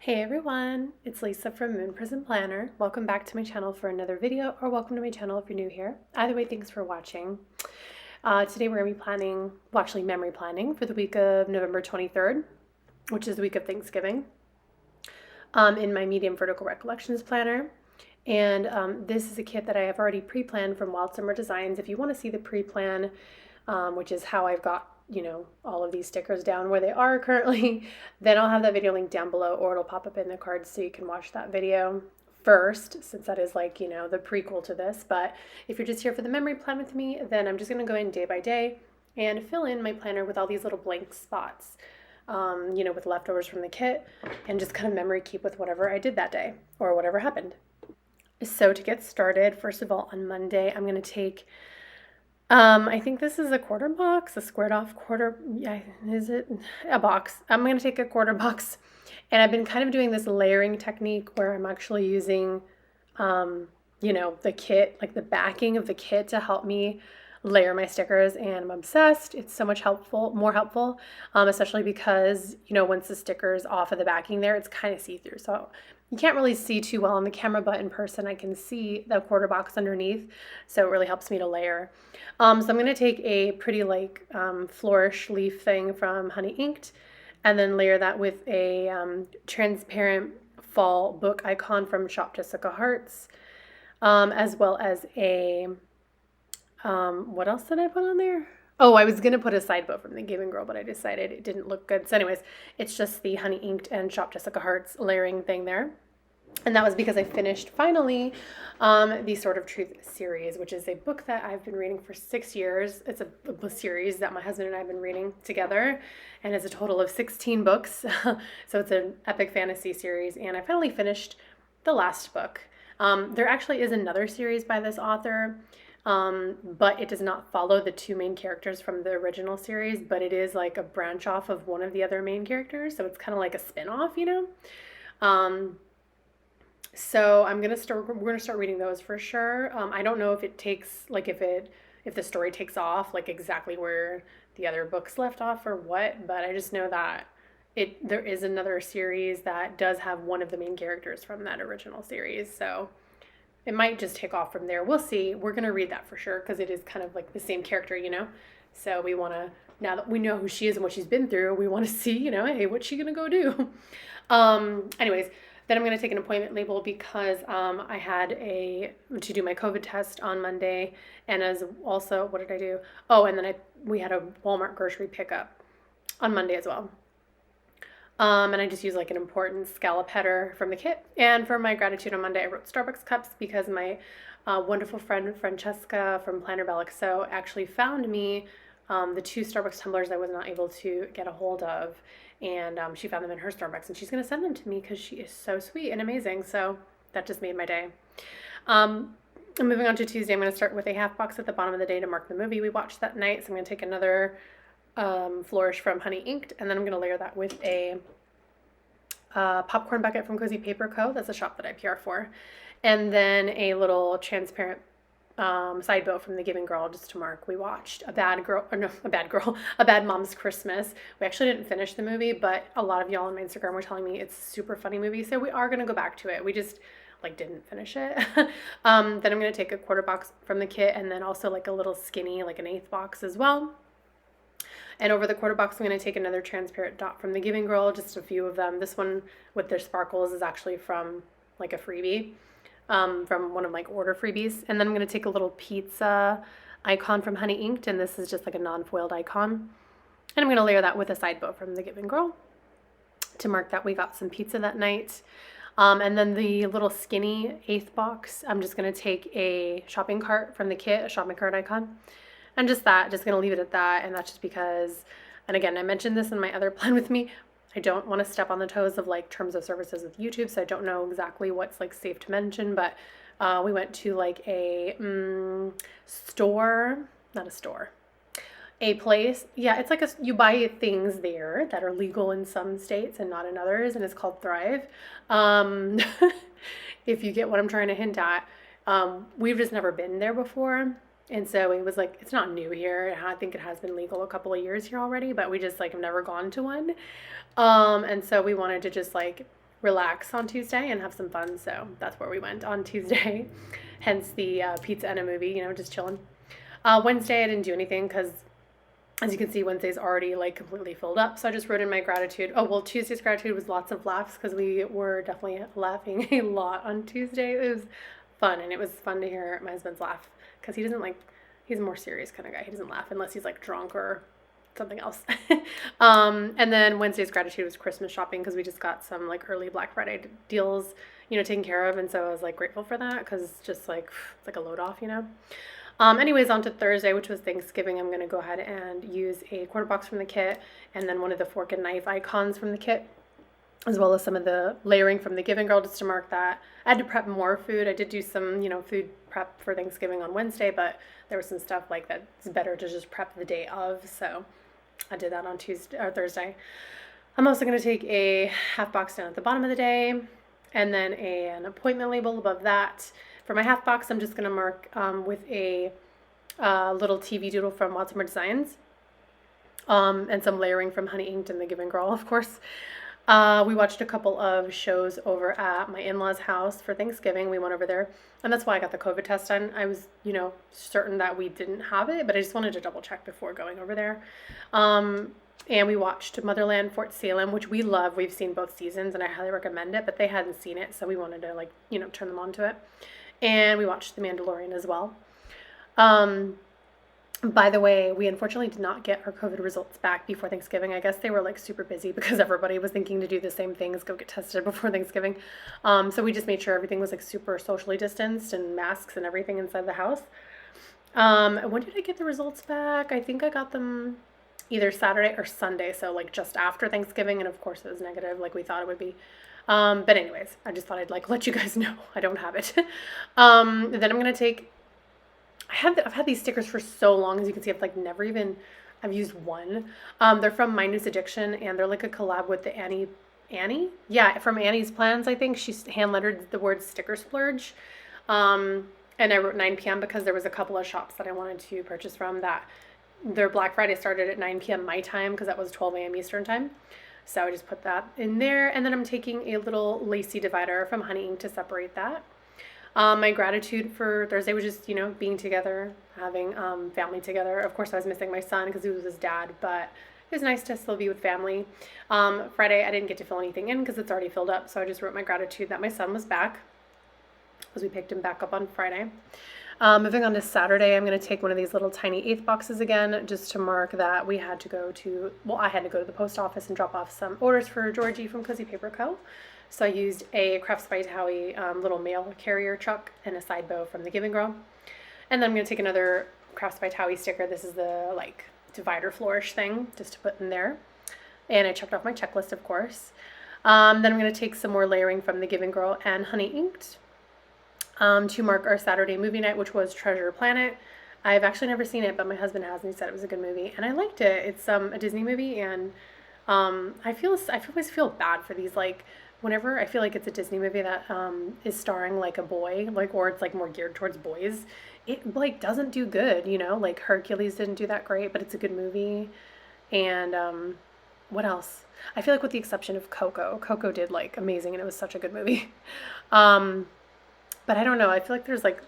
Hey everyone, it's Lisa from moonprismplanner. Welcome back to my channel for another video, or welcome to my channel if you're new here. Either way, thanks for watching. Today we're going to be planning, well actually memory planning for the week of November 23rd, which is the week of Thanksgiving, in my medium vertical recollections planner. And this is a kit that I have already pre-planned from Wild Summer Designs. If you want to see the pre-plan, which is how I've got all of these stickers down where they are currently, then I'll have that video linked down below, or it'll pop up in the cards so you can watch that video first, since that is like, the prequel to this. But if you're just here for the memory plan with me, then I'm just going to go in day by day and fill in my planner with all these little blank spots, with leftovers from the kit, and just kind of memory keep with whatever I did that day or whatever happened. So to get started, first of all, on Monday, I'm going to take I think this is a quarter box, a squared off quarter. Yeah, is it a box? I'm going to take a quarter box, and I've been kind of doing this layering technique where I'm actually using, the kit, like the backing of the kit, to help me layer my stickers, and I'm obsessed. It's so much more helpful, especially because, once the sticker's off of the backing there, it's kind of see-through. So you can't really see too well on the camera, but in person I can see the quarter box underneath, so it really helps me to layer. So I'm going to take a pretty flourish leaf thing from Honey Inked, and then layer that with a transparent fall book icon from Shop Jessica Hearts, as well as a, what else did I put on there? Oh, I was going to put a side bow from the Giving Girl, but I decided it didn't look good. So anyways, it's just the Honey Inked and Shop Jessica Hearts layering thing there. And that was because I finished finally the Sword of Truth series, which is a book that I've been reading for 6 years. It's a series that my husband and I have been reading together, and it's a total of 16 books. So it's an epic fantasy series, and I finally finished the last book. There actually is another series by this author, but it does not follow the two main characters from the original series, but it is like a branch off of one of the other main characters, so it's kind of like a spin-off, So we're gonna start reading those for sure. I don't know if it takes, if the story takes off like exactly where the other books left off or what, but I just know that there is another series that does have one of the main characters from that original series, so it might just take off from there. We'll see. We're gonna read that for sure because it is kind of like the same character, So we want to, now that we know who she is and what she's been through, we want to see, hey, what's she gonna go do? Anyways. Then I'm going to take an appointment label because I had to do my COVID test on Monday, and what did I do? Oh, and then we had a Walmart grocery pickup on Monday as well. And I just used like an important scallop header from the kit. And for my gratitude on Monday, I wrote Starbucks cups because my wonderful friend Francesca from Planner by XO actually found me the 2 Starbucks tumblers I was not able to get a hold of, and she found them in her Starbucks, and she's going to send them to me because she is so sweet and amazing. So that just made my day. Moving on to Tuesday, I'm going to start with a half box at the bottom of the day to mark the movie we watched that night. So I'm going to take another flourish from Honey Inked, and then I'm going to layer that with a popcorn bucket from Cozy Paper Co. That's a shop that I PR for, and then a little transparent side bow from the Giving Girl, just to mark we watched A Bad Mom's Christmas. We actually didn't finish the movie, but a lot of y'all on my Instagram were telling me it's a super funny movie, so we are going to go back to it. We just didn't finish it. Then I'm going to take a quarter box from the kit, and then also like a little skinny, like an 1/8 box as well. And over the quarter box, I'm going to take another transparent dot from the Giving Girl, just a few of them. This one with their sparkles is actually from like a freebie, from one of my order freebies. And then I'm going to take a little pizza icon from Honey Inked, and this is just like a non-foiled icon. And I'm going to layer that with a side bow from the Giving Girl to mark that we got some pizza that night. And then the little skinny 1/8 box, I'm just going to take a shopping cart from the kit, a shopping cart icon, and just going to leave it at that. And that's just because, and again, I mentioned this in my other plan with me, I don't want to step on the toes of like terms of services with YouTube, so I don't know exactly what's like safe to mention, but we went to like a a place. Yeah, it's like you buy things there that are legal in some states and not in others, and it's called Thrive. If you get what I'm trying to hint at. We've just never been there before. And so it was like, it's not new here. I think it has been legal a couple of years here already, but we just have never gone to one. And so we wanted to just relax on Tuesday and have some fun. So that's where we went on Tuesday. Hence the pizza and a movie, you know, just chilling. Wednesday, I didn't do anything because, as you can see, Wednesday's already like completely filled up. So I just wrote in my gratitude. Oh, well, Tuesday's gratitude was lots of laughs because we were definitely laughing a lot on Tuesday. It was fun, and it was fun to hear my husband's laugh because he doesn't like, he's a more serious kind of guy. He doesn't laugh unless he's like drunk or something else. And then Wednesday's gratitude was Christmas shopping because we just got some like early Black Friday deals, you know, taken care of. And so I was like grateful for that because it's just like, it's like a load off, you know. Anyways, on to Thursday, which was Thanksgiving. I'm going to go ahead and use a quarter box from the kit and then one of the fork and knife icons from the kit, as well as some of the layering from the Giving Girl just to mark that. I had to prep more food. I did do some, you know, food prep for Thanksgiving on Wednesday, but there was some stuff like that it's better to just prep the day of. So I did that on Tuesday or Thursday. I'm also going to take a half box down at the bottom of the day and then an appointment label above that. For my half box, I'm just going to mark with a little TV doodle from Lots More Designs and some layering from Honey Inked and the Giving Girl, of course. We watched a couple of shows over at my in-laws' house for Thanksgiving. We went over there, and that's why I got the COVID test done. I was, you know, certain that we didn't have it, but I just wanted to double check before going over there. And we watched Motherland Fort Salem, which we love. We've seen both seasons, and I highly recommend it, but they hadn't seen it, so we wanted to, like, you know, turn them on to it. And we watched The Mandalorian as well. By the way, we unfortunately did not get our COVID results back before Thanksgiving. I guess they were like super busy because everybody was thinking to do the same things, go get tested before Thanksgiving. So we just made sure everything was like super socially distanced and masks and everything inside the house. When did I get the results back? I think I got them either Saturday or Sunday. So like just after Thanksgiving. And of course it was negative like we thought it would be. But anyways, I just thought I'd like let you guys know I don't have it. Then I'm going to take, I've had these stickers for so long. As you can see, I've used one. They're from Minus Addiction, and they're like a collab with the Annie? Yeah, from Annie's Plans, I think. She's hand lettered the word sticker splurge. And I wrote 9 p.m. because there was a couple of shops that I wanted to purchase from that their Black Friday started at 9 p.m. my time because that was 12 a.m. Eastern time. So I just put that in there. And then I'm taking a little lacy divider from Honey Ink to separate that. My gratitude for Thursday was just, you know, being together, having family together. Of course, I was missing my son because he was his dad, but it was nice to still be with family. Friday, I didn't get to fill anything in because it's already filled up. So I just wrote my gratitude that my son was back because we picked him back up on Friday. Moving on to Saturday, I'm going to take one of these little tiny 8th boxes again, just to mark that I had to go to the post office and drop off some orders for Georgie from Cozy Paper Co. So I used a Crafts by Thaowie little mail carrier truck and a side bow from the Giving Girl. And then I'm going to take another Crafts by Thaowie sticker. This is the like divider flourish thing just to put in there. And I checked off my checklist, of course. Then I'm going to take some more layering from the Giving Girl and Honey Inked to mark our Saturday movie night, which was Treasure Planet. I've actually never seen it, but my husband has, and he said it was a good movie, and I liked it. It's a Disney movie, and I always feel bad for these, like, whenever I feel like it's a Disney movie that is starring like a boy, like, or it's like more geared towards boys, it like doesn't do good, you know, like Hercules didn't do that great, but it's a good movie. And what else? I feel like with the exception of Coco did like amazing, and it was such a good movie. But I don't know. I feel like there's like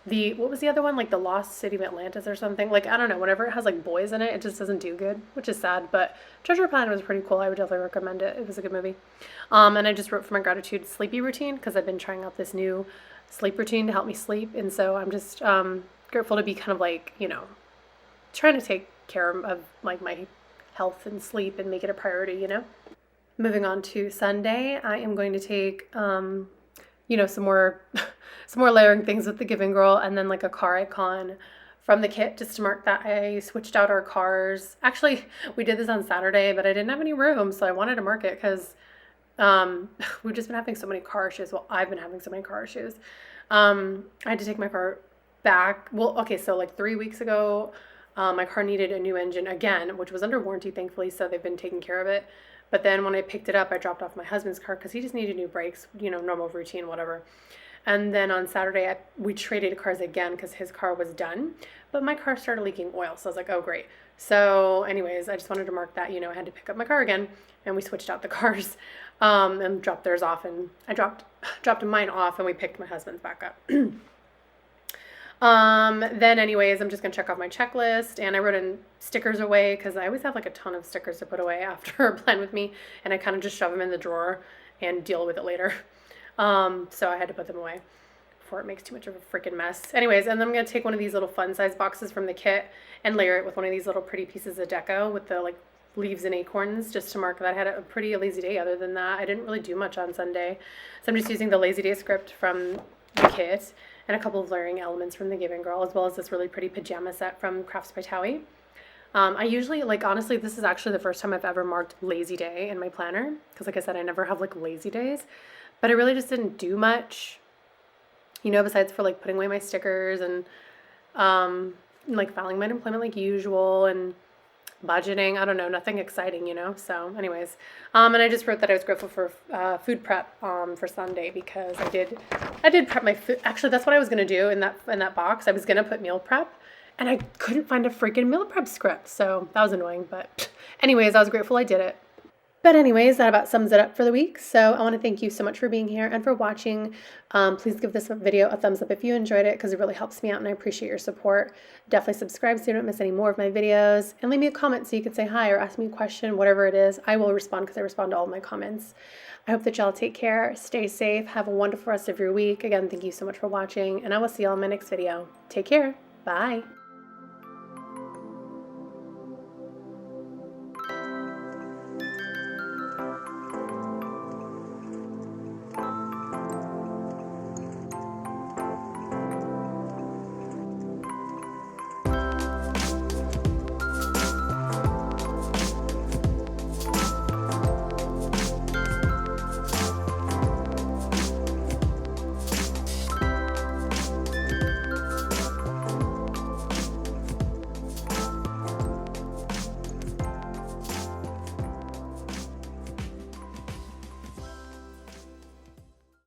what was the other one? Like The Lost City of Atlantis or something. Like, I don't know. Whenever it has like boys in it, it just doesn't do good, which is sad. But Treasure Planet was pretty cool. I would definitely recommend it. It was a good movie. And I just wrote for my gratitude sleepy routine because I've been trying out this new sleep routine to help me sleep. And so I'm just grateful to be kind of like, you know, trying to take care of like my health and sleep and make it a priority, you know. Moving on to Sunday, I am going to take you know, some more layering things with the Giving Girl, and then like a car icon from the kit just to mark that I switched out our cars. Actually, we did this on Saturday, but I didn't have any room, so I wanted to mark it because we've just been having so many car issues. Well, I've been having so many car issues. I had to take my car back. Well, okay, so like 3 weeks ago, my car needed a new engine again, which was under warranty, thankfully, so they've been taking care of it. But then when I picked it up, I dropped off my husband's car because he just needed new brakes, you know, normal routine, whatever. And then on Saturday, we traded cars again because his car was done, but my car started leaking oil. So I was like, oh, great. So anyways, I just wanted to mark that, I had to pick up my car again, and we switched out the cars and dropped theirs off. And I dropped mine off, and we picked my husband's back up. Then anyways, I'm just going to check off my checklist, and I wrote in stickers away because I always have like a ton of stickers to put away after Plan With Me, and I kind of just shove them in the drawer and deal with it later. So I had to put them away before it makes too much of a freaking mess. Anyways, and then I'm going to take one of these little fun size boxes from the kit and layer it with one of these little pretty pieces of deco with the like leaves and acorns, just to mark that I had a pretty lazy day. Other than that, I didn't really do much on Sunday. So I'm just using the lazy day script from the kit and a couple of layering elements from the Giving Girl, as well as this really pretty pajama set from Crafts by Thaowie. I usually, like, honestly, this is actually the first time I've ever marked lazy day in my planner, because like I said, I never have like lazy days, but I really just didn't do much, besides for like putting away my stickers and like filing my employment like usual and budgeting. I don't know, nothing exciting, so anyways, and I just wrote that I was grateful for food prep for Sunday, because I did prep my food. Actually, that's what I was gonna do in that box. I was gonna put meal prep, and I couldn't find a freaking meal prep script, so that was annoying. But anyways, I was grateful I did it. But anyways, that about sums it up for the week. So I want to thank you so much for being here and for watching. Please give this video a thumbs up if you enjoyed it, because it really helps me out and I appreciate your support. Definitely subscribe so you don't miss any more of my videos. And leave me a comment so you can say hi or ask me a question, whatever it is. I will respond because I respond to all of my comments. I hope that y'all take care, stay safe, have a wonderful rest of your week. Again, thank you so much for watching, and I will see y'all in my next video. Take care. Bye.